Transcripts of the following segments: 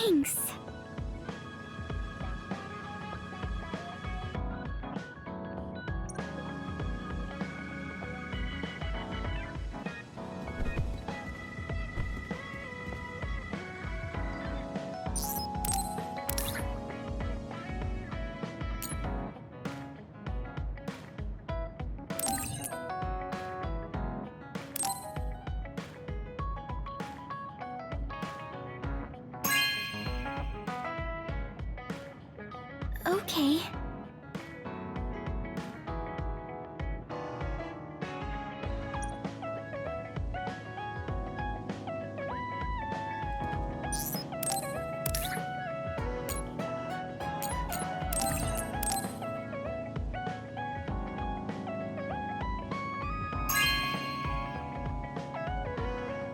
thanks. Okay.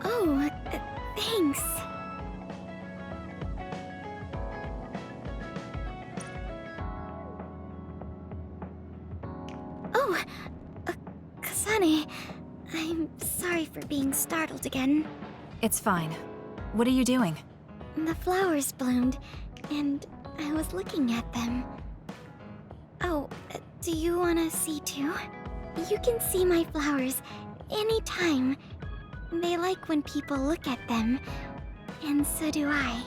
Oh, thanks. Oh, Kasane, I'm sorry for being startled again. It's fine. What are you doing? The flowers bloomed, and I was looking at them. Oh, do you want to see too? You can see my flowers anytime. They like when people look at them, and so do I.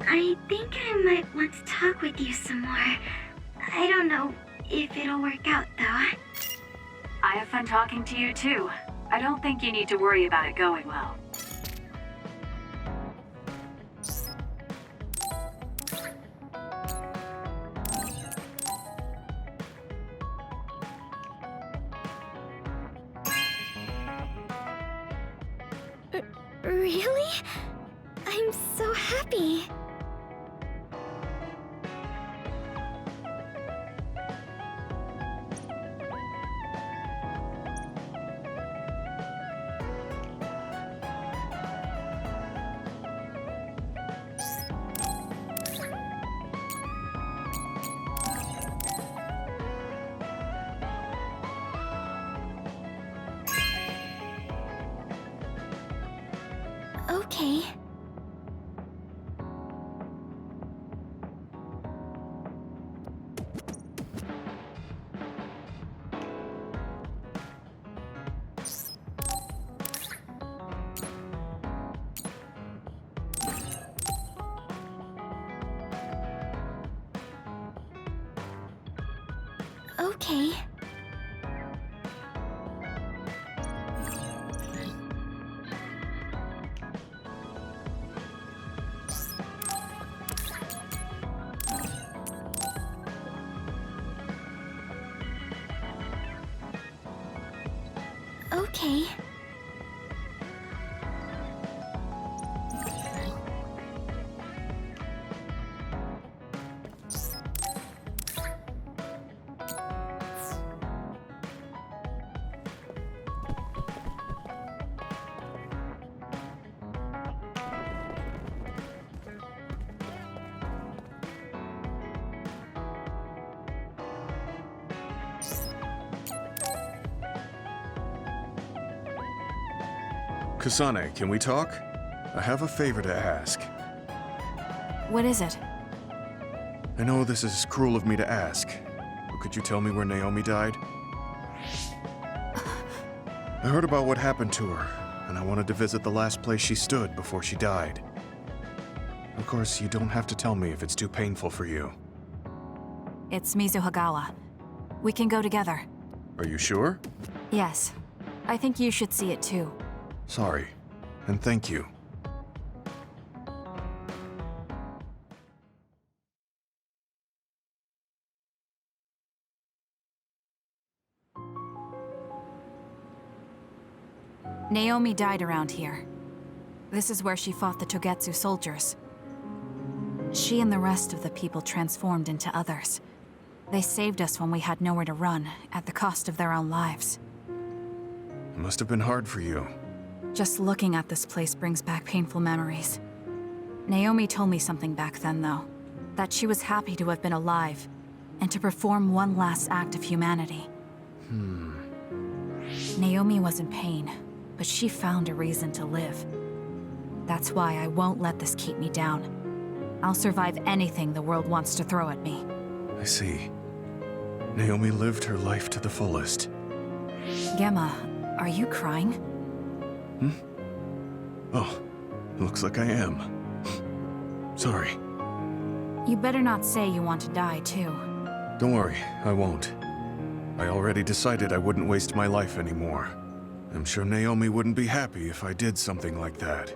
I think I might want to talk with you some more. I don't know if it'll work out, though. I have fun talking to you, too. I don't think you need to worry about it going well. Really? I'm so happy. Okay. Okay. Okay. Kasane, can we talk? I have a favor to ask. What is it? I know this is cruel of me to ask, but could you tell me where Naomi died? I heard about what happened to her, and I wanted to visit the last place she stood before she died. Of course, you don't have to tell me if it's too painful for you. It's Mizuhagawa. We can go together. Are you sure? Yes. I think you should see it too. Sorry, and thank you. Naomi died around here. This is where she fought the Togetsu soldiers. She and the rest of the people transformed into others. They saved us when we had nowhere to run, at the cost of their own lives. It must have been hard for you. Just looking at this place brings back painful memories. Naomi told me something back then, though. That she was happy to have been alive, and to perform one last act of humanity. Naomi was in pain, but she found a reason to live. That's why I won't let this keep me down. I'll survive anything the world wants to throw at me. I see. Naomi lived her life to the fullest. Gemma, are you crying? Oh, looks like I am. Sorry. You better not say you want to die, too. Don't worry, I won't. I already decided I wouldn't waste my life anymore. I'm sure Naomi wouldn't be happy if I did something like that.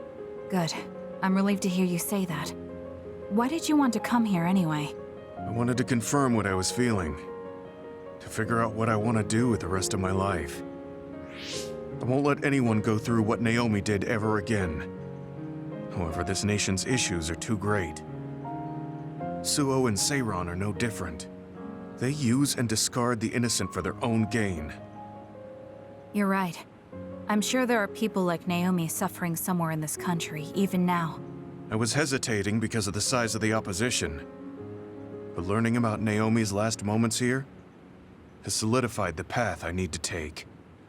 Good. I'm relieved to hear you say that. Why did you want to come here anyway? I wanted to confirm what I was feeling. To figure out what I want to do with the rest of my life. I won't let anyone go through what Naomi did ever again. However, this nation's issues are too great. Suo and Seiron are no different. They use and discard the innocent for their own gain. You're right. I'm sure there are people like Naomi suffering somewhere in this country, even now. I was hesitating because of the size of the opposition. But learning about Naomi's last moments here has solidified the path I need to take.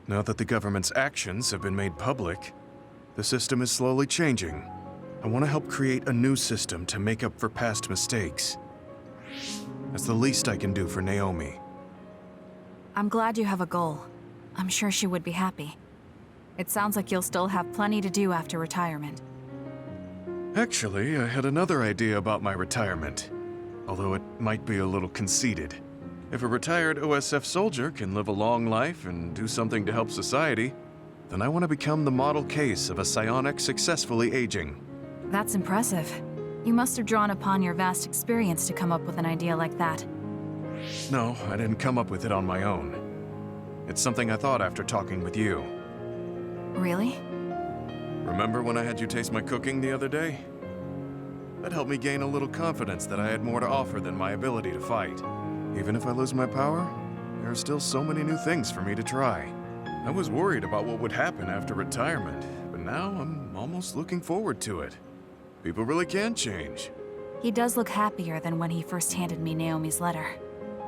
Now that the government's actions have been made public, the system is slowly changing. I want to help create a new system to make up for past mistakes. That's the least I can do for Naomi. I'm glad you have a goal. I'm sure she would be happy. It sounds like you'll still have plenty to do after retirement. Actually, I had another idea about my retirement, although it might be a little conceited. If a retired OSF soldier can live a long life and do something to help society, then I want to become the model case of a psionic successfully aging. That's impressive. You must have drawn upon your vast experience to come up with an idea like that. No, I didn't come up with it on my own. It's something I thought after talking with you. Really? Remember when I had you taste my cooking the other day? That helped me gain a little confidence that I had more to offer than my ability to fight. Even if I lose my power, there are still so many new things for me to try. I was worried about what would happen after retirement, but now I'm almost looking forward to it. People really can change. He does look happier than when he first handed me Naomi's letter.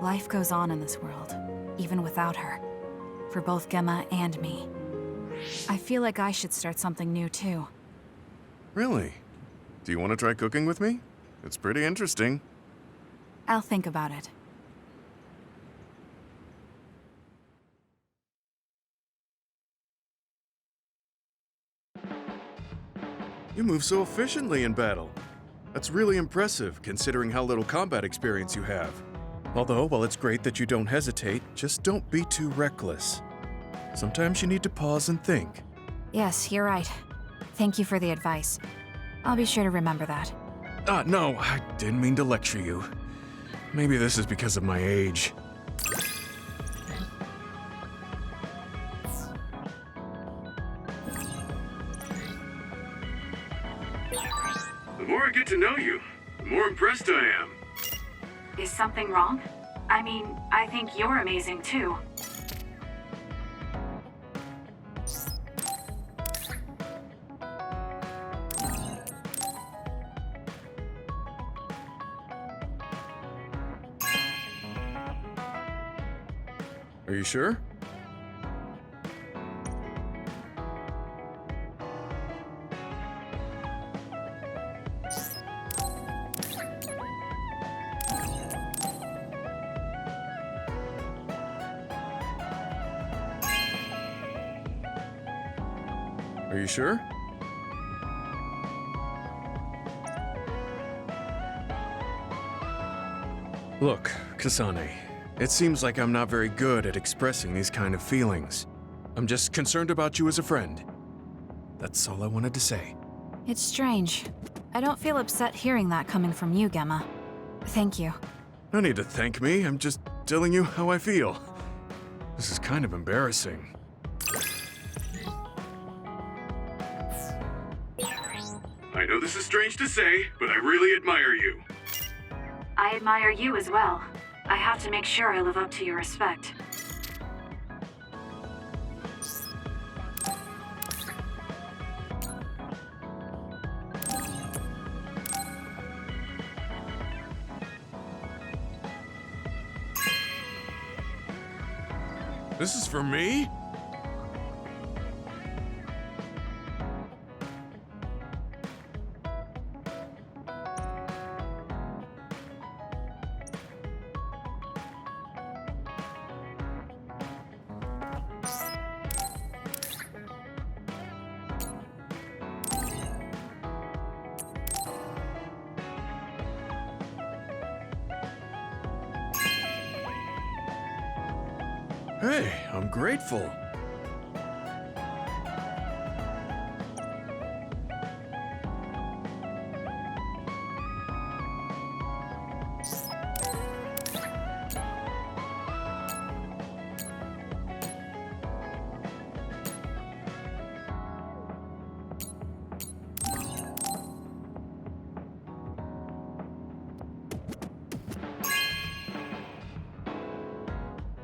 Life goes on in this world, even without her. For both Gemma and me. I feel like I should start something new too. Really? Do you want to try cooking with me? It's pretty interesting. I'll think about it. You move so efficiently in battle. That's really impressive, considering how little combat experience you have. Although, while it's great that you don't hesitate, just don't be too reckless. Sometimes you need to pause and think. Yes, you're right. Thank you for the advice. I'll be sure to remember that. No, I didn't mean to lecture you. Maybe this is because of my age. The more I get to know you, the more impressed I am. Is something wrong? I mean, I think you're amazing too. Are you sure? Are you sure? Look, Kasane, it seems like I'm not very good at expressing these kind of feelings. I'm just concerned about you as a friend. That's all I wanted to say. It's strange. I don't feel upset hearing that coming from you, Gemma. Thank you. No need to thank me, I'm just telling you how I feel. This is kind of embarrassing. I know this is strange to say, but I really admire you. I admire you as well. I have to make sure I live up to your respect. This is for me? Hey, I'm grateful.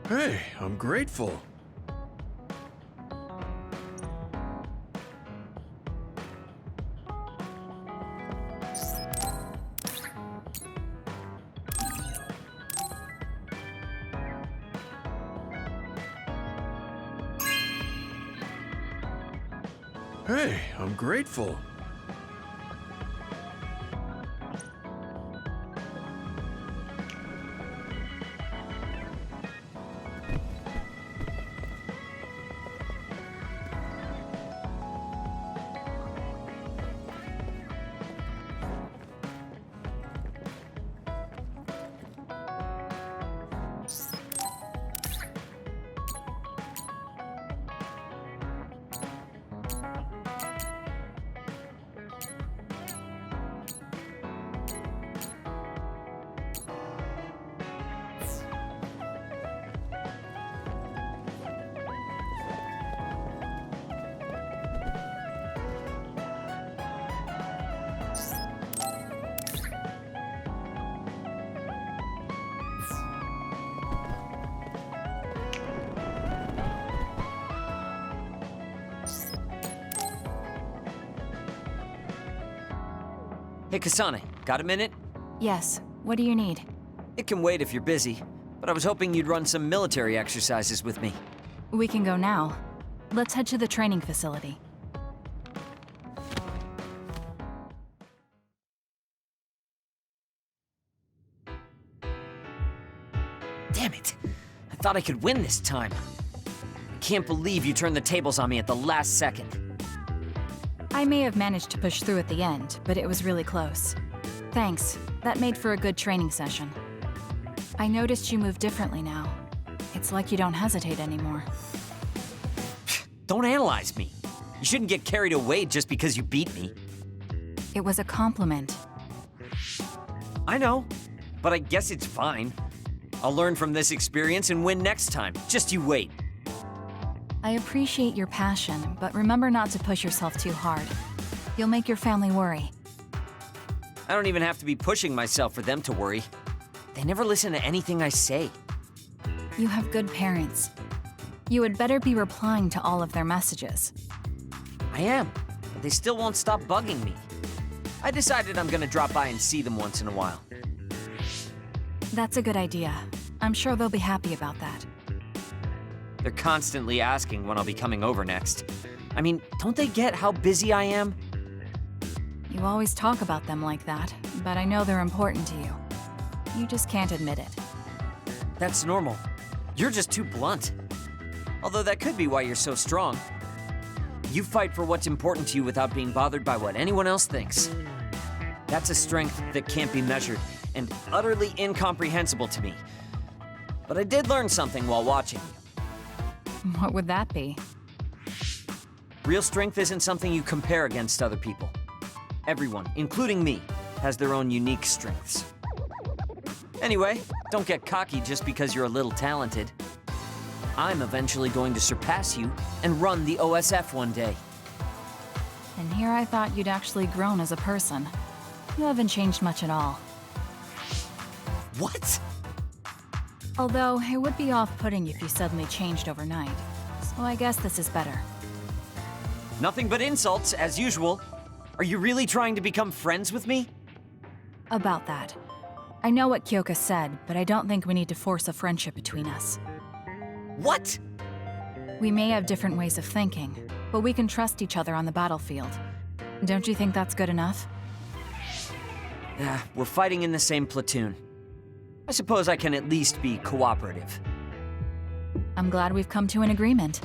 Hey, I'm grateful. Hey, I'm grateful. Hey, Kasane, got a minute? Yes, what do you need? It can wait if you're busy, but I was hoping you'd run some military exercises with me. We can go now. Let's head to the training facility. Damn it! I thought I could win this time. I can't believe you turned the tables on me at the last second. I may have managed to push through at the end, but it was really close. Thanks. That made for a good training session. I noticed you move differently now. It's like you don't hesitate anymore. Don't analyze me. You shouldn't get carried away just because you beat me. It was a compliment. I know, but I guess it's fine. I'll learn from this experience and win next time. Just you wait. I appreciate your passion, but remember not to push yourself too hard. You'll make your family worry. I don't even have to be pushing myself for them to worry. They never listen to anything I say. You have good parents. You had better be replying to all of their messages. I am, but they still won't stop bugging me. I decided I'm gonna drop by and see them once in a while. That's a good idea. I'm sure they'll be happy about that. They're constantly asking when I'll be coming over next. I mean, don't they get how busy I am? You always talk about them like that, but I know they're important to you. You just can't admit it. That's normal. You're just too blunt. Although that could be why you're so strong. You fight for what's important to you without being bothered by what anyone else thinks. That's a strength that can't be measured and utterly incomprehensible to me. But I did learn something while watching you. What would that be? Real strength isn't something you compare against other people. Everyone, including me, has their own unique strengths. Anyway, don't get cocky just because you're a little talented. I'm eventually going to surpass you and run the OSF one day. And here I thought you'd actually grown as a person. You haven't changed much at all. What? Although, it would be off-putting if you suddenly changed overnight. So I guess this is better. Nothing but insults, as usual. Are you really trying to become friends with me? About that. I know what Kyoka said, but I don't think we need to force a friendship between us. What? We may have different ways of thinking, but we can trust each other on the battlefield. Don't you think that's good enough? Yeah, we're fighting in the same platoon. I suppose I can at least be cooperative. I'm glad we've come to an agreement.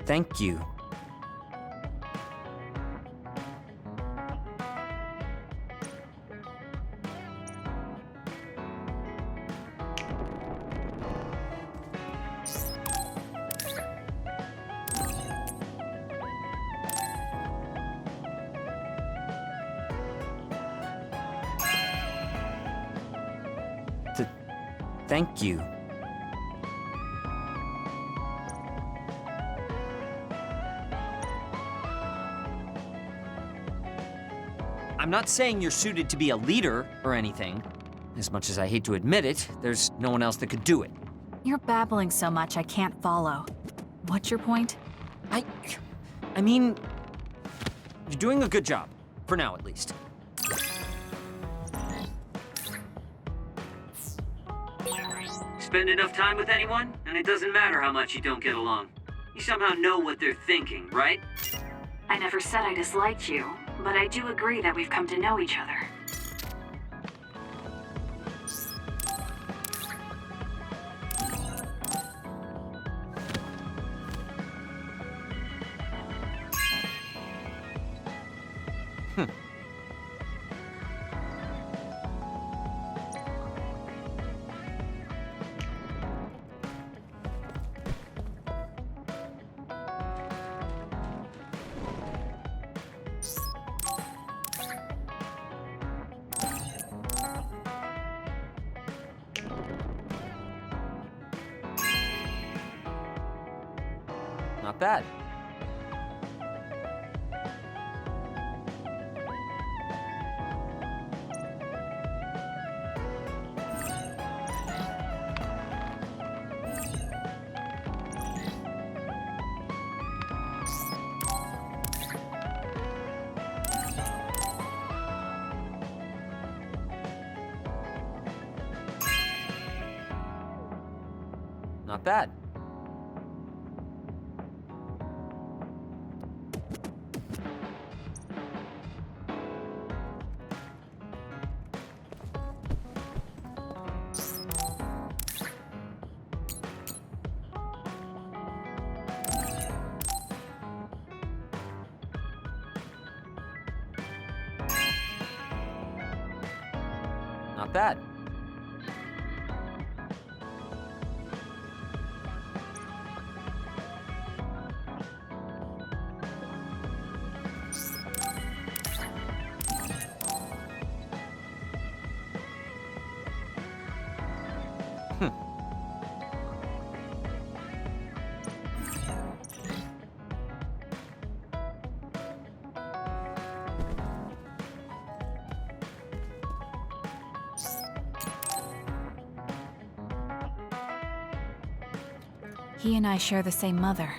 Thank you. Thank you. I'm not saying you're suited to be a leader or anything. As much as I hate to admit it, there's no one else that could do it. You're babbling so much I can't follow. What's your point? I mean, you're doing a good job. For now, at least. Spend enough time with anyone, and it doesn't matter how much you don't get along. You somehow know what they're thinking, right? I never said I disliked you, but I do agree that we've come to know each other. Not bad. Not bad. Not bad. He and I share the same mother.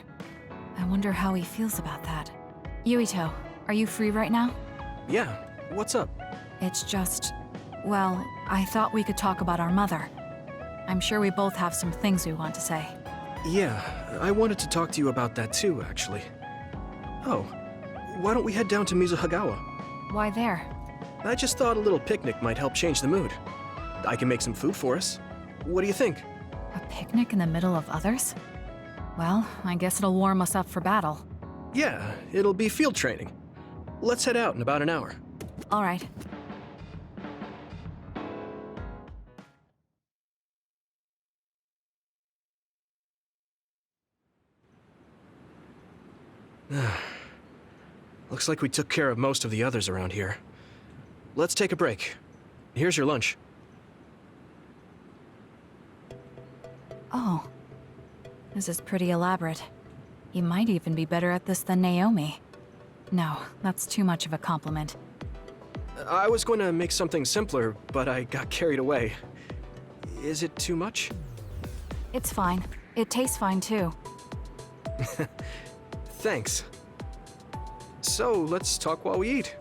I wonder how he feels about that. Yuito, are you free right now? Yeah, what's up? It's just... well, I thought we could talk about our mother. I'm sure we both have some things we want to say. Yeah, I wanted to talk to you about that too, actually. Oh, why don't we head down to Mizuhagawa? Why there? I just thought a little picnic might help change the mood. I can make some food for us. What do you think? A picnic in the middle of others? Well, I guess it'll warm us up for battle. Yeah, it'll be field training. Let's head out in about an hour. All right. Looks like we took care of most of the others around here. Let's take a break. Here's your lunch. Oh. This is pretty elaborate. You might even be better at this than Naomi. No, that's too much of a compliment. I was going to make something simpler, but I got carried away. Is it too much? It's fine. It tastes fine too. Thanks. So, let's talk while we eat.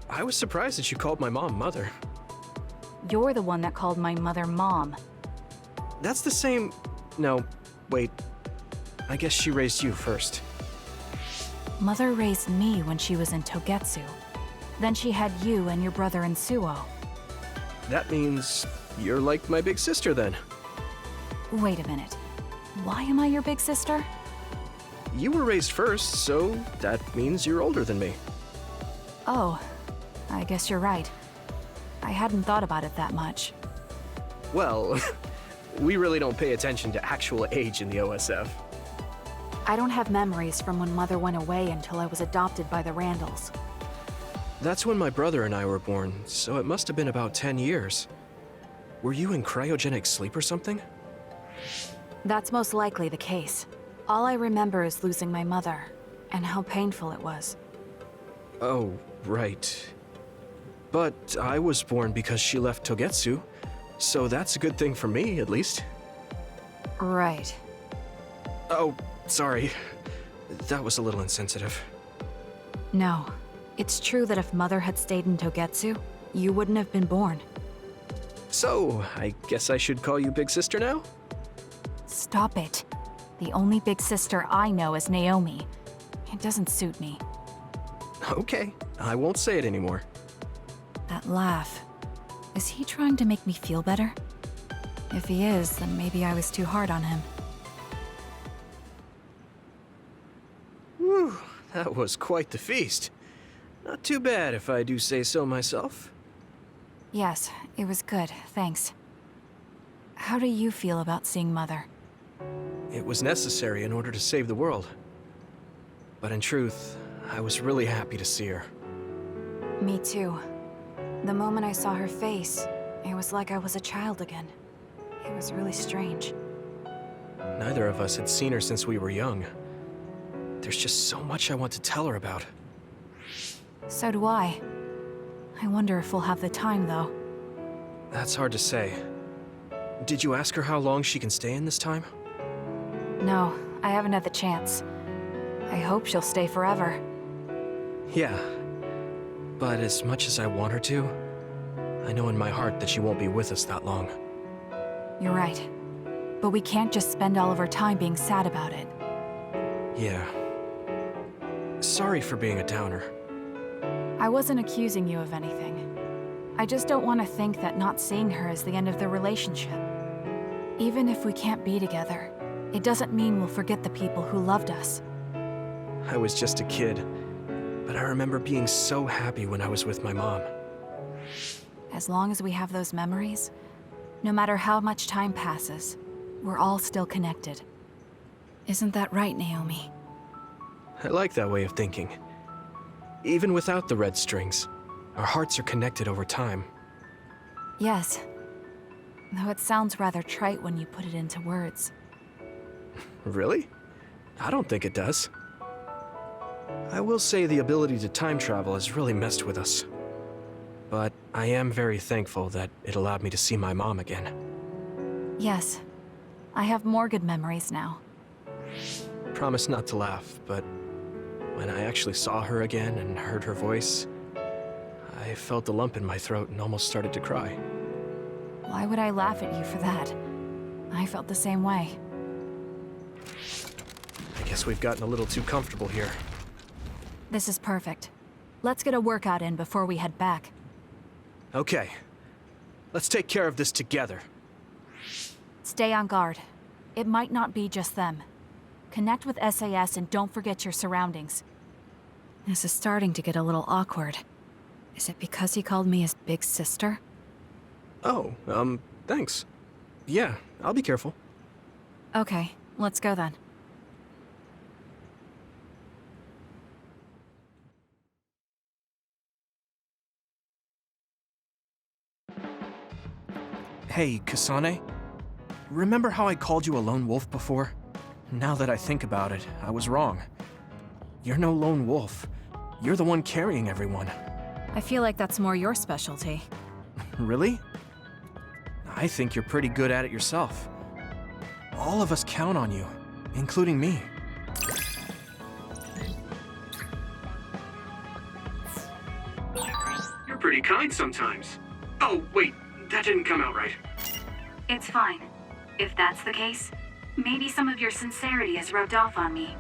I was surprised that you called my mom Mother. You're the one that called my mother Mom. That's the same... No, wait. I guess she raised you first. Mother raised me when she was in Togetsu. Then she had you and your brother in Suo. That means you're like my big sister then. Wait a minute. Why am I your big sister? You were raised first, so that means you're older than me. Oh, I guess you're right. I hadn't thought about it that much. Well, we really don't pay attention to actual age in the OSF. I don't have memories from when Mother went away until I was adopted by the Randalls. That's when my brother and I were born, so it must have been about 10 years. Were you in cryogenic sleep or something? That's most likely the case. All I remember is losing my mother, and how painful it was. Oh, right. But I was born because she left Togetsu, so that's a good thing for me, at least. Right. Oh, sorry. That was a little insensitive. No. It's true that if Mother had stayed in Togetsu, you wouldn't have been born. So, I guess I should call you Big Sister now? Stop it. The only big sister I know is Naomi. It doesn't suit me. Okay, I won't say it anymore. That laugh. Is he trying to make me feel better? If he is, then maybe I was too hard on him. Whew, that was quite the feast. Not too bad if I do say so myself. Yes, it was good, thanks. How do you feel about seeing Mother? It was necessary in order to save the world. But in truth, I was really happy to see her. Me too. The moment I saw her face, it was like I was a child again. It was really strange. Neither of us had seen her since we were young. There's just so much I want to tell her about. So do I. I wonder if we'll have the time, though. That's hard to say. Did you ask her how long she can stay in this time? No, I haven't had the chance. I hope she'll stay forever. Yeah. But as much as I want her to, I know in my heart that she won't be with us that long. You're right. But we can't just spend all of our time being sad about it. Yeah. Sorry for being a downer. I wasn't accusing you of anything. I just don't want to think that not seeing her is the end of the relationship. Even if we can't be together, it doesn't mean we'll forget the people who loved us. I was just a kid, but I remember being so happy when I was with my mom. As long as we have those memories, no matter how much time passes, we're all still connected. Isn't that right, Naomi? I like that way of thinking. Even without the red strings, our hearts are connected over time. Yes. Though it sounds rather trite when you put it into words. Really? I don't think it does. I will say the ability to time travel has really messed with us. But I am very thankful that it allowed me to see my mom again. Yes. I have more good memories now. Promise not to laugh, but when I actually saw her again and heard her voice, I felt a lump in my throat and almost started to cry. Why would I laugh at you for that? I felt the same way. I guess we've gotten a little too comfortable here. This is perfect. Let's get a workout in before we head back. Okay. Let's take care of this together. Stay on guard. It might not be just them. Connect with SAS and don't forget your surroundings. This is starting to get a little awkward. Is it because he called me his big sister? Oh, thanks. Yeah, I'll be careful. Okay, let's go then. Hey, Kasane. Remember how I called you a lone wolf before? Now that I think about it, I was wrong. You're no lone wolf. You're the one carrying everyone. I feel like that's more your specialty. Really? I think you're pretty good at it yourself. All of us count on you, including me. You're pretty kind sometimes. Oh, wait, that didn't come out right. It's fine. If that's the case, maybe some of your sincerity has rubbed off on me.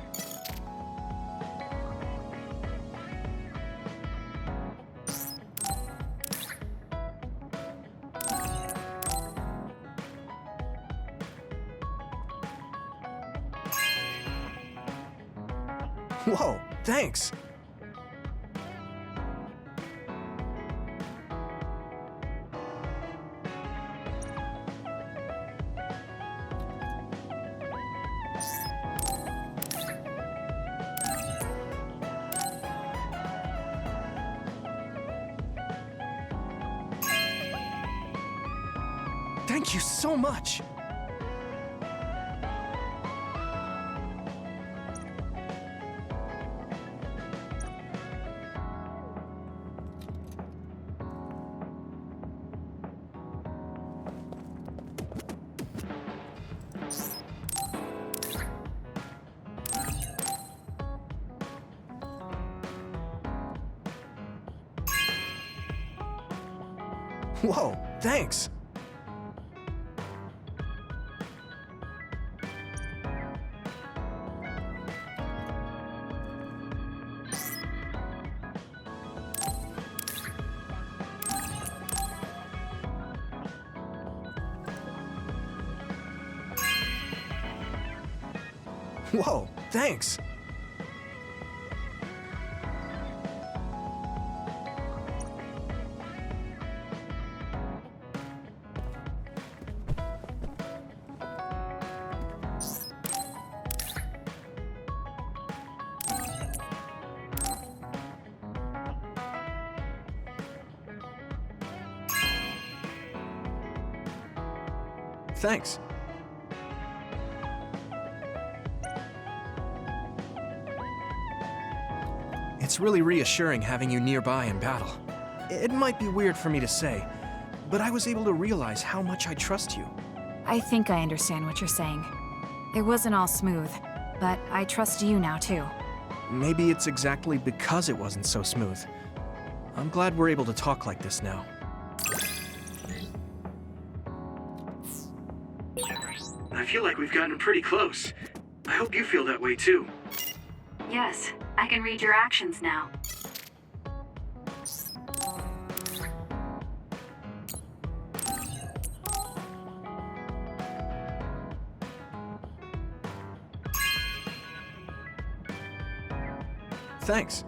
Whoa, thanks! Thank you so much! Whoa, thanks! Whoa, thanks! Thanks. It's really reassuring having you nearby in battle. It might be weird for me to say, but I was able to realize how much I trust you. I think I understand what you're saying. It wasn't all smooth, but I trust you now too. Maybe it's exactly because it wasn't so smooth. I'm glad we're able to talk like this now. I feel like we've gotten pretty close. I hope you feel that way too. Yes, I can read your actions now. Thanks.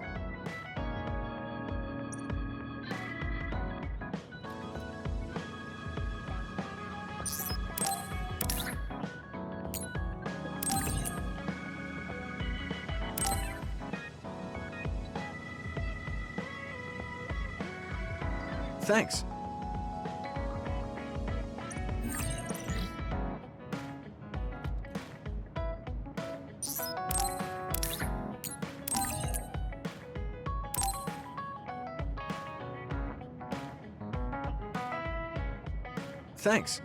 Thanks. Thanks.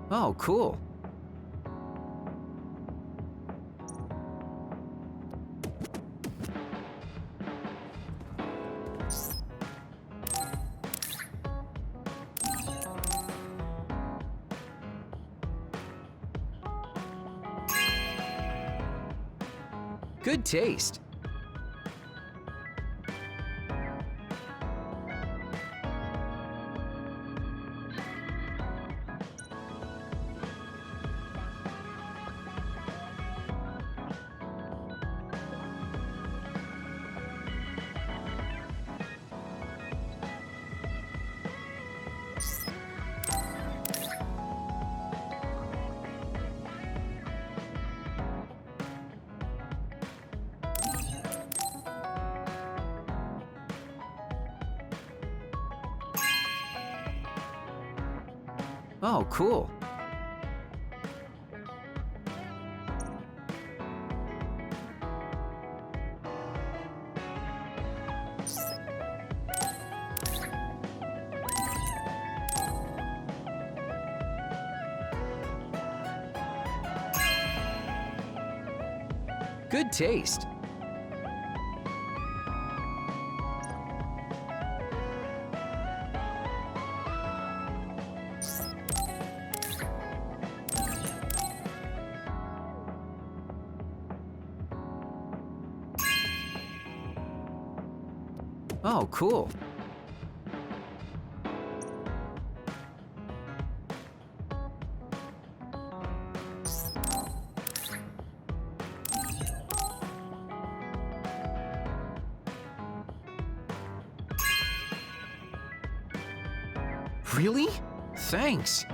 Oh, cool. Good taste. Oh, cool. Good taste. Oh, cool. Really? Thanks.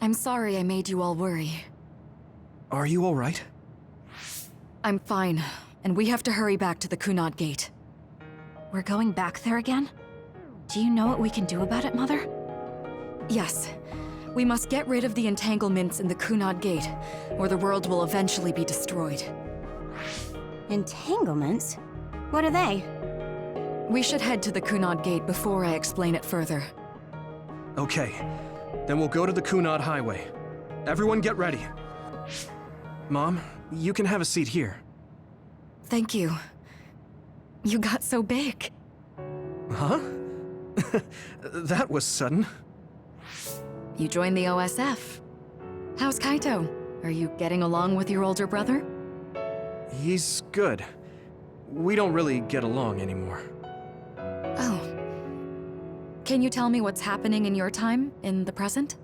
I'm sorry I made you all worry. Are you alright? I'm fine, and we have to hurry back to the Kunad Gate. We're going back there again? Do you know what we can do about it, Mother? Yes. We must get rid of the entanglements in the Kunad Gate, or the world will eventually be destroyed. Entanglements? What are they? We should head to the Kunad Gate before I explain it further. Okay. Then we'll go to the Kunad Highway. Everyone get ready. Mom, you can have a seat here. Thank you. You got so big. Huh? That was sudden. You joined the OSF. How's Kaito? Are you getting along with your older brother? He's good. We don't really get along anymore. Oh. Can you tell me what's happening in your time, in the present?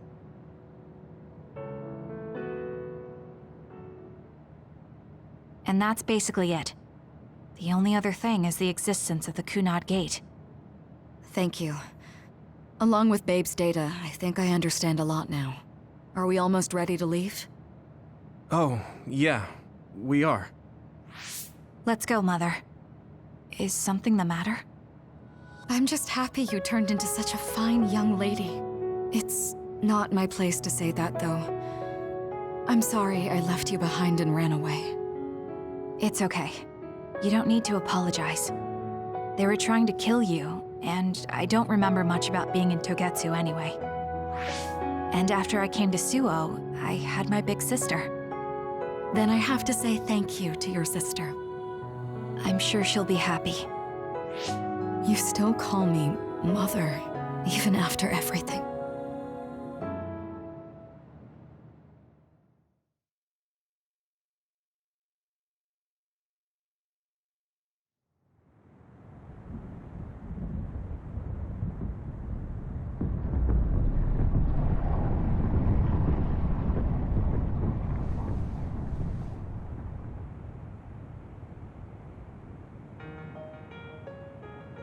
And that's basically it. The only other thing is the existence of the Kunad Gate. Thank you. Along with Babe's data, I think I understand a lot now. Are we almost ready to leave? Oh, yeah. We are. Let's go, Mother. Is something the matter? I'm just happy you turned into such a fine young lady. It's not my place to say that, though. I'm sorry I left you behind and ran away. It's okay. You don't need to apologize. They were trying to kill you, and I don't remember much about being in Togetsu anyway. And after I came to Suo, I had my big sister. Then I have to say thank you to your sister. I'm sure she'll be happy. You still call me Mother, even after everything.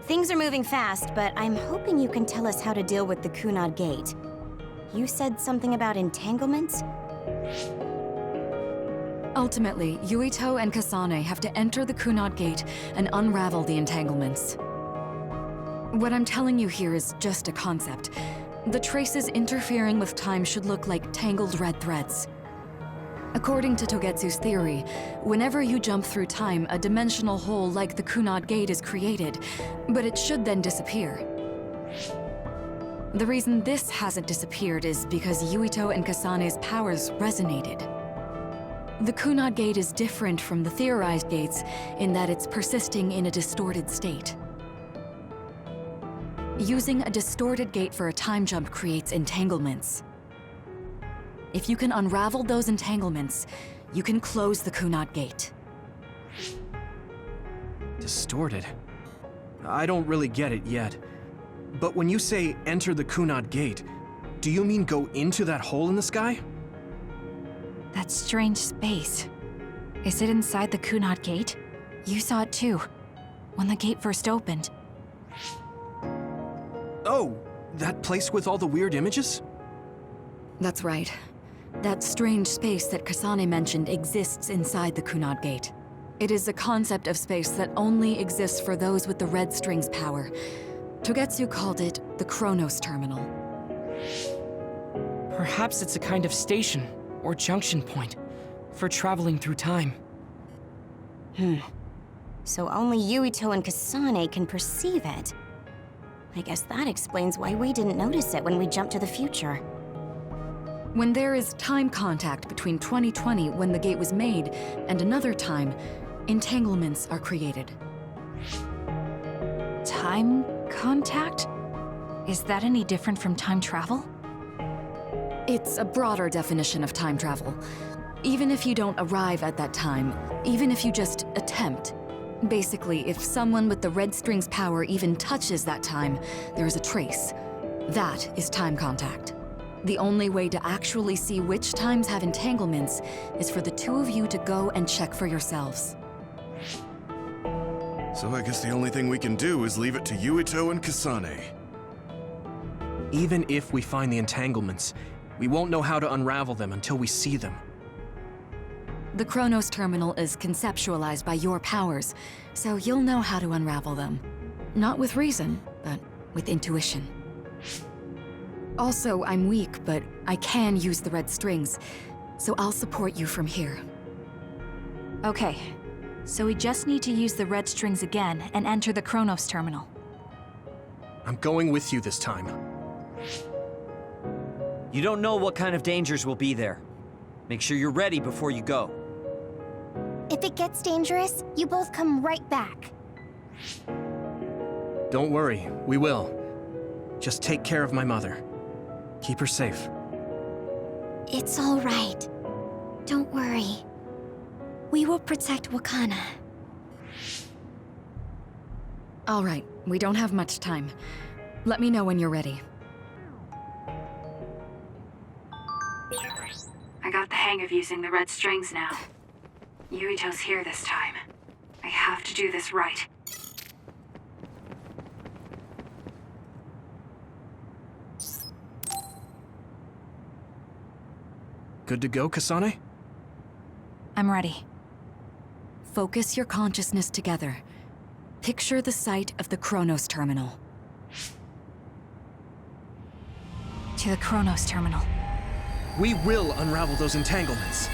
Things are moving fast, but I'm hoping you can tell us how to deal with the Kunad Gate. You said something about entanglements? Ultimately, Yuito and Kasane have to enter the Kunad Gate and unravel the entanglements. What I'm telling you here is just a concept. The traces interfering with time should look like tangled red threads. According to Togetsu's theory, whenever you jump through time, a dimensional hole like the Kunad Gate is created, but it should then disappear. The reason this hasn't disappeared is because Yuito and Kasane's powers resonated. The Kunad Gate is different from the theorized gates in that it's persisting in a distorted state. Using a distorted gate for a time jump creates entanglements. If you can unravel those entanglements, you can close the Kunad Gate. Distorted? I don't really get it yet. But when you say enter the Kunad Gate, do you mean go into that hole in the sky? That strange space. Is it inside the Kunad Gate? You saw it too, when the gate first opened. Oh, that place with all the weird images? That's right. That strange space that Kasane mentioned exists inside the Kunad Gate. It is a concept of space that only exists for those with the red string's power. Togetsu called it the Chronos Terminal. Perhaps it's a kind of station, or junction point, for traveling through time. So only Yuito and Kasane can perceive it. I guess that explains why we didn't notice it when we jumped to the future. When there is time contact between 2020, when the gate was made, and another time, entanglements are created. Time contact? Is that any different from time travel? It's a broader definition of time travel. Even if you don't arrive at that time, even if you just attempt. Basically, if someone with the red string's power even touches that time, there is a trace. That is time contact. The only way to actually see which times have entanglements is for the two of you to go and check for yourselves. So I guess the only thing we can do is leave it to Yuito and Kasane. Even if we find the entanglements, We won't know how to unravel them until we see them. The Chronos terminal is conceptualized by your powers, so you'll know how to unravel them. Not with reason, but with intuition. Also, I'm weak, but I can use the red strings, so I'll support you from here. Okay, so we just need to use the red strings again and enter the Chronos terminal. I'm going with you this time. You don't know what kind of dangers will be there. Make sure you're ready before you go. If it gets dangerous, you both come right back. Don't worry, we will. Just take care of my mother. Keep her safe. It's all right. Don't worry. We will protect Wakana. All right, we don't have much time. Let me know when you're ready. I got the hang of using the red strings now. Yuito's here this time. I have to do this right. Good to go, Kasane? I'm ready. Focus your consciousness together. Picture the site of the Chronos terminal. To the Chronos terminal. We will unravel those entanglements.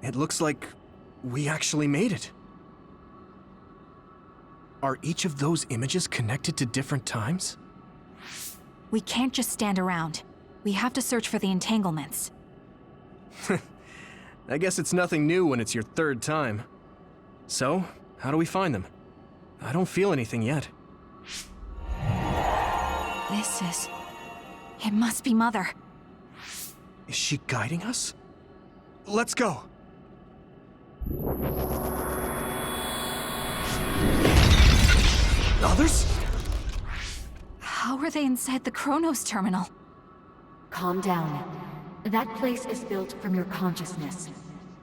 It looks like we actually made it. Are each of those images connected to different times? We can't just stand around. We have to search for the entanglements. I guess it's nothing new when it's your third time. So, how do we find them? I don't feel anything yet. It must be Mother. Is she guiding us? Let's go! Others? How are they inside the Chronos terminal? Calm down. That place is built from your consciousness.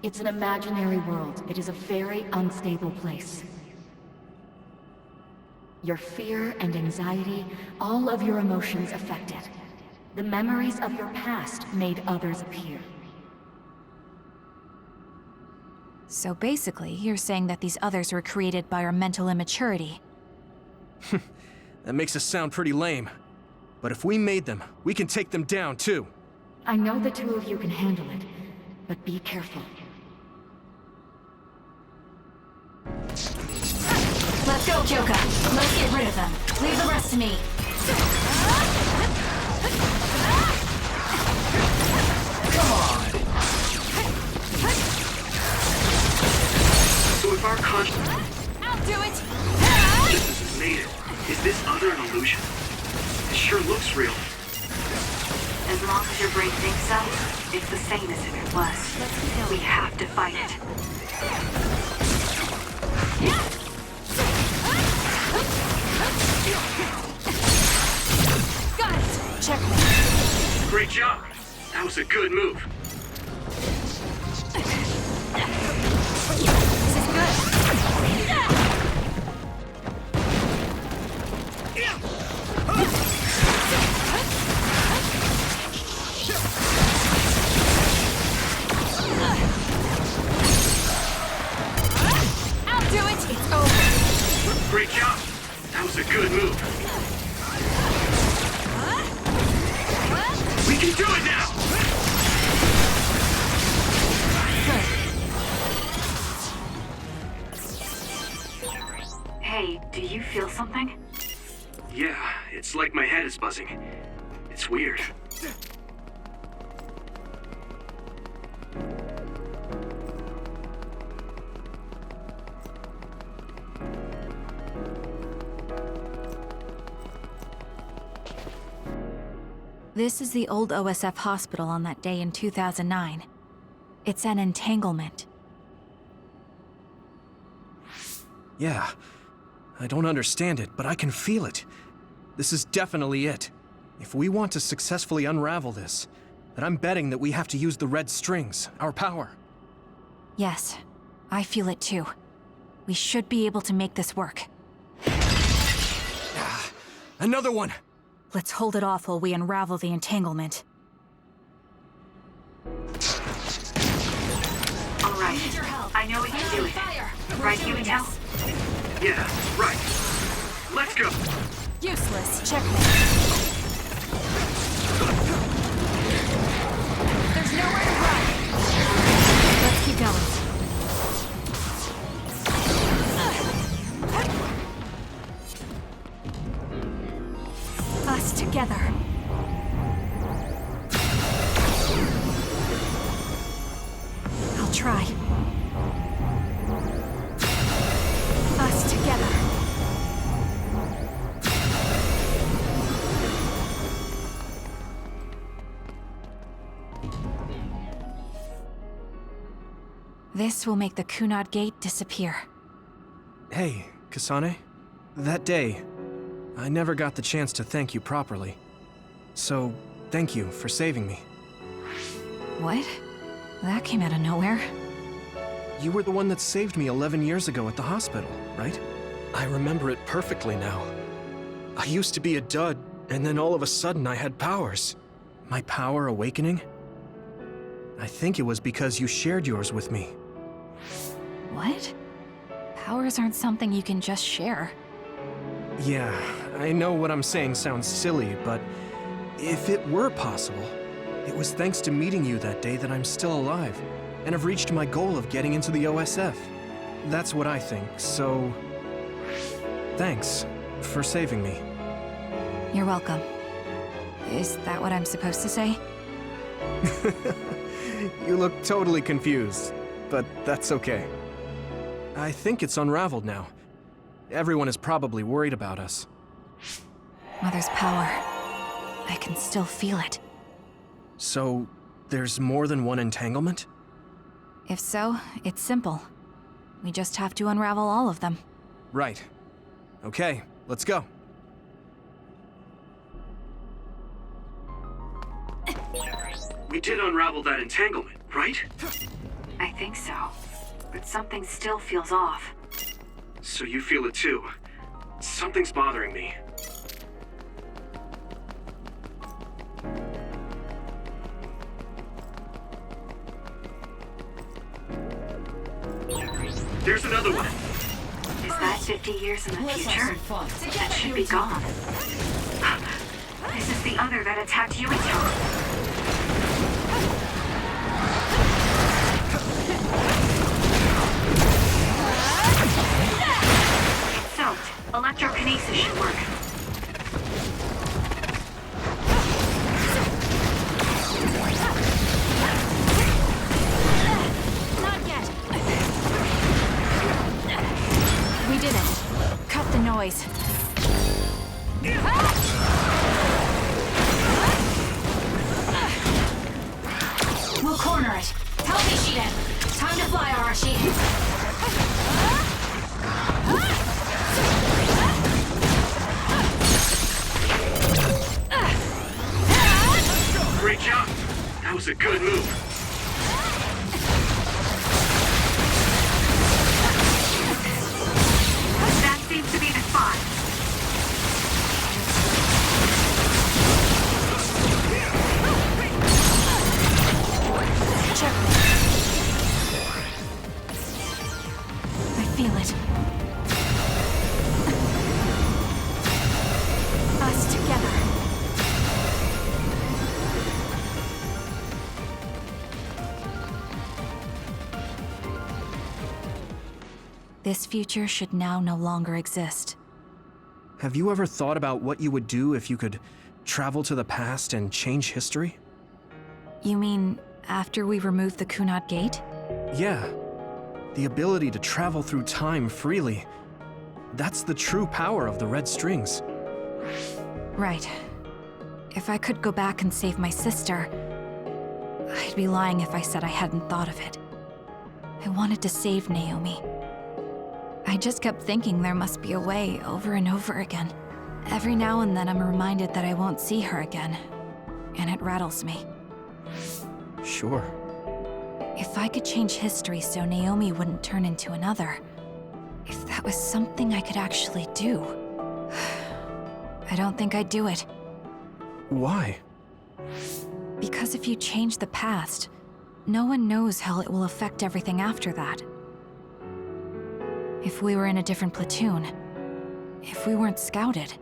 It's an imaginary world. It is a very unstable place. Your fear and anxiety, all of your emotions affected. The memories of your past made others appear. So basically, you're saying that these others were created by our mental immaturity. That makes us sound pretty lame. But if we made them, we can take them down, too. I know the two of you can handle it, but be careful. Let's go, Kyoka. Let's get rid of them. Leave the rest to me. Come on! So if our I'll do it! consciousness is made it, is this other an illusion? It sure looks real. As long as your brain thinks so, it's the same as if it was. We have to fight it. Got it! Checkmate. Great job! That was a good move. This is good. I'll do it! It's over. Great job! That was a good move. We can do it now! Hey, do you feel something? Yeah, it's like my head is buzzing. It's weird. This is the old OSF hospital on that day in 2009. It's an entanglement. Yeah. I don't understand it, but I can feel it. This is definitely it. If we want to successfully unravel this, then I'm betting that we have to use the red strings, our power. Yes, I feel it too. We should be able to make this work. Another one! Let's hold it off while we unravel the entanglement. All right. I know we can do it. Right, Yuito? Yeah, right. Let's go. Useless. Checkmate. There's nowhere to run. Let's keep going. Us together. I'll try. Us together. This will make the Kunad Gate disappear. Hey, Kasane. That day, I never got the chance to thank you properly. So, thank you for saving me. What? That came out of nowhere. You were the one that saved me 11 years ago at the hospital, right? I remember it perfectly now. I used to be a dud, and then all of a sudden I had powers. My power awakening? I think it was because you shared yours with me. What? Powers aren't something you can just share. Yeah, I know what I'm saying sounds silly, but if it were possible, it was thanks to meeting you that day that I'm still alive, and have reached my goal of getting into the OSF. That's what I think, so... thanks for saving me. You're welcome. Is that what I'm supposed to say? You look totally confused, but that's okay. I think it's unraveled now. Everyone is probably worried about us. Mother's power. I can still feel it. So, there's more than one entanglement? If so, it's simple. We just have to unravel all of them. Right. Okay, let's go. We did unravel that entanglement, right? I think so. But something still feels off. So you feel it too. Something's bothering me. There's another one. Is that 50 years in the future? That should be gone. This is the other that attacked Yuito. It's soaked. Electrokinesis should work. Not yet. We did it. Cut the noise. We'll corner it. Help me, Shiden. Time to fly, Arashi. Great job. That was a good move. That seems to be the spot. Check. I feel it. Us together. This future should now no longer exist. Have you ever thought about what you would do if you could travel to the past and change history? You mean after we remove the Kunad Gate? Yeah. The ability to travel through time freely. That's the true power of the red strings. Right. If I could go back and save my sister, I'd be lying if I said I hadn't thought of it. I wanted to save Naomi. I just kept thinking there must be a way over and over again. Every now and then I'm reminded that I won't see her again, and it rattles me. Sure. If I could change history so Naomi wouldn't turn into another, if that was something I could actually do, I don't think I'd do it. Why? Because if you change the past, no one knows how it will affect everything after that. If we were in a different platoon, if we weren't scouted,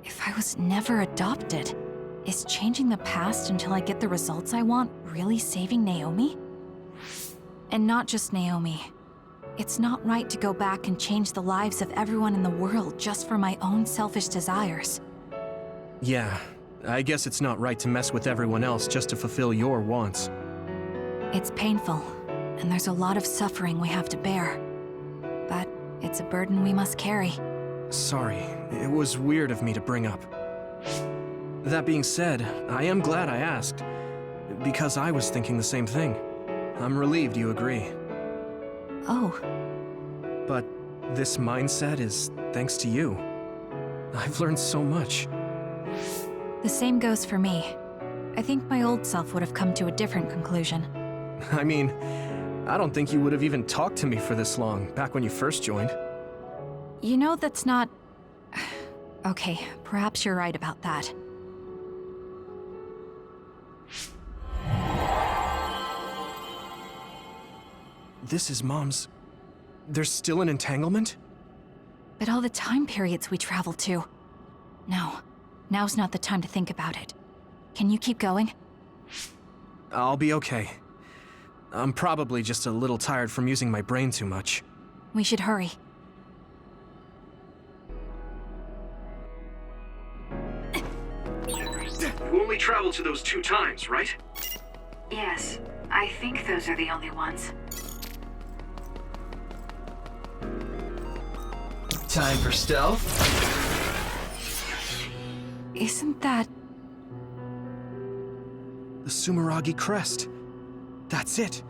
if I was never adopted, is changing the past until I get the results I want really saving Naomi? And not just Naomi. It's not right to go back and change the lives of everyone in the world just for my own selfish desires. Yeah, I guess it's not right to mess with everyone else just to fulfill your wants. It's painful, and there's a lot of suffering we have to bear. But it's a burden we must carry. Sorry, it was weird of me to bring up. That being said, I am glad I asked, because I was thinking the same thing. I'm relieved you agree. Oh. But this mindset is thanks to you. I've learned so much. The same goes for me. I think my old self would have come to a different conclusion. I mean, I don't think you would have even talked to me for this long, back when you first joined. You know, that's not... Okay, perhaps you're right about that. This is Mom's... There's still an entanglement? But all the time periods we travel to... No, now's not the time to think about it. Can you keep going? I'll be okay. I'm probably just a little tired from using my brain too much. We should hurry. You only traveled to those 2 times, right? Yes, I think those are the only ones. Time for stealth. Isn't that... The Sumeragi crest. That's it.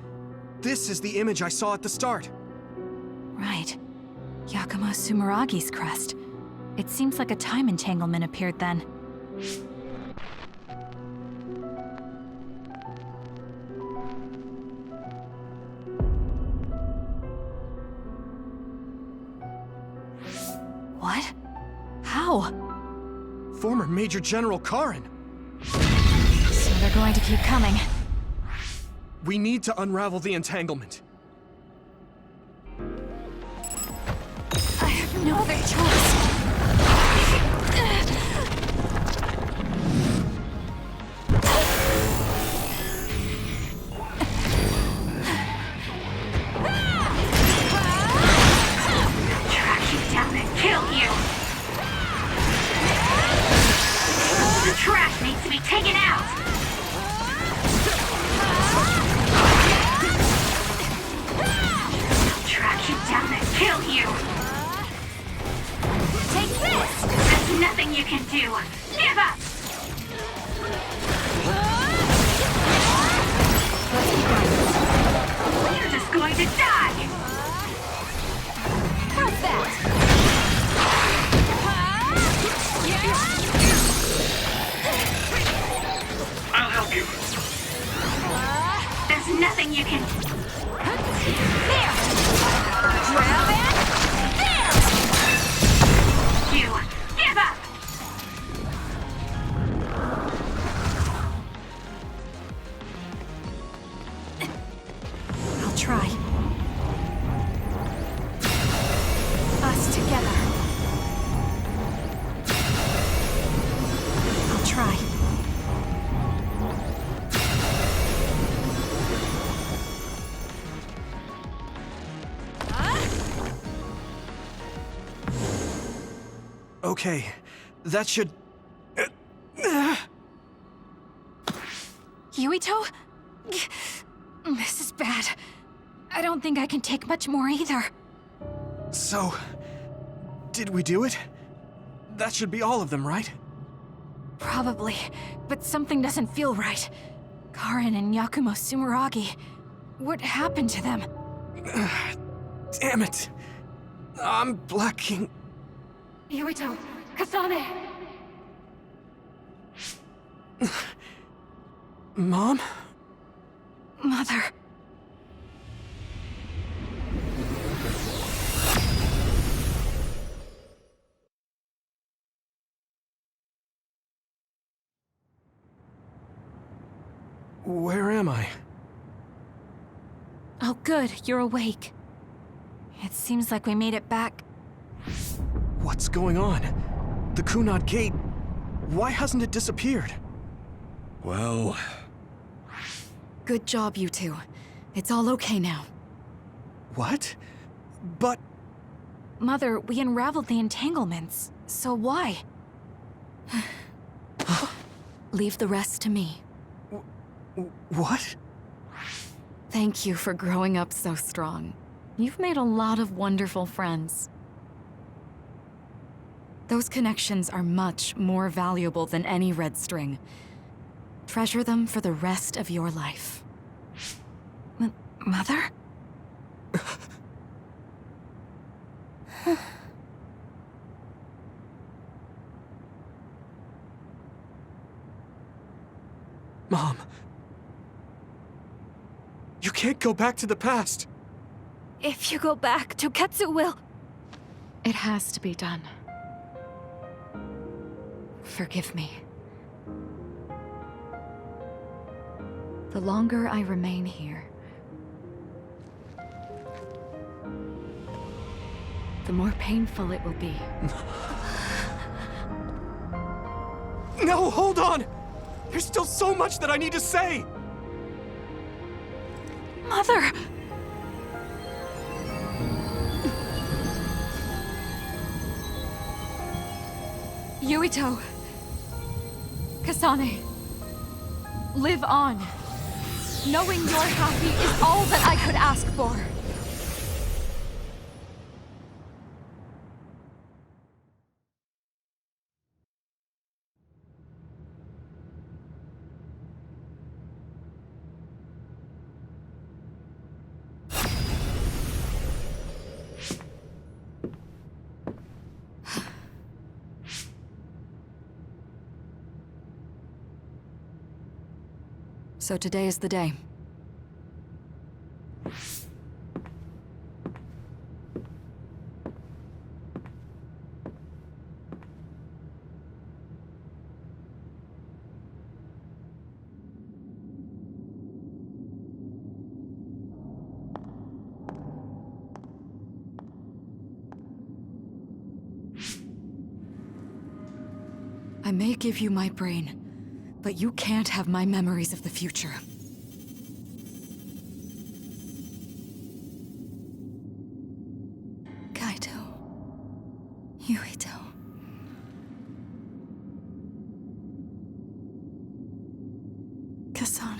This is the image I saw at the start. Right. Yakumo Sumeragi's crest. It seems like a time entanglement appeared then. What? How? Former Major General Karin. So they're going to keep coming. We need to unravel the entanglement. I have no other choice. Track you down and kill you! The trash needs to be taken out! Track you down and kill you! Take this! There's nothing you can do! Give up! You're just going to die! How's that? I'll help you. There's nothing you can... There! Grab it! There! You! Give up! I'll try. Us together. I'll try. Okay, that should... Yuito? This is bad. I don't think I can take much more either. So... did we do it? That should be all of them, right? Probably, but something doesn't feel right. Karin and Yakumo Sumeragi. What happened to them? Damn it. I'm blacking... Yuito, Kasane! Mom? Mother. Where am I? Oh, good. You're awake. It seems like we made it back. What's going on? The Kunad Gate. Why hasn't it disappeared? Well... Good job, you two. It's all okay now. What? But... Mother, we unraveled the entanglements. So why? Leave the rest to me. What? Thank you for growing up so strong. You've made a lot of wonderful friends. Those connections are much more valuable than any red string. Treasure them for the rest of your life. Mother? Mom. You can't go back to the past. If you go back, Toketsu will... It has to be done. Forgive me. The longer I remain here, the more painful it will be. No, hold on! There's still so much that I need to say! Mother! Yuito! Kasane! Live on! Knowing you're happy is all that I could ask for! So today is the day. I may give you my brain, but you can't have my memories of the future. Kaito. Yuito. Kasane.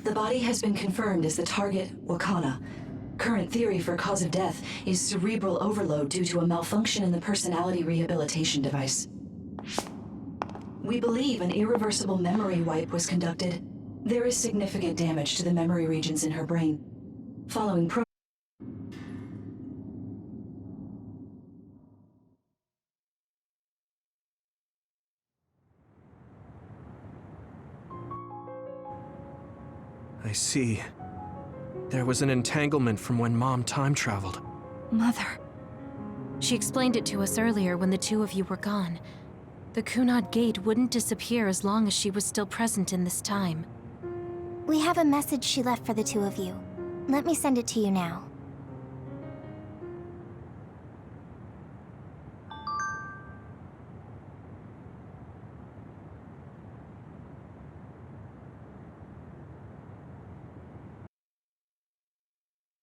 The body has been confirmed as the target, Wakana. Current theory for cause of death is cerebral overload due to a malfunction in the personality rehabilitation device. We believe an irreversible memory wipe was conducted. There is significant damage to the memory regions in her brain. Following I see. There was an entanglement from when Mom time traveled. Mother. She explained it to us earlier when the two of you were gone. The Kunad Gate wouldn't disappear as long as she was still present in this time. We have a message she left for the two of you. Let me send it to you now.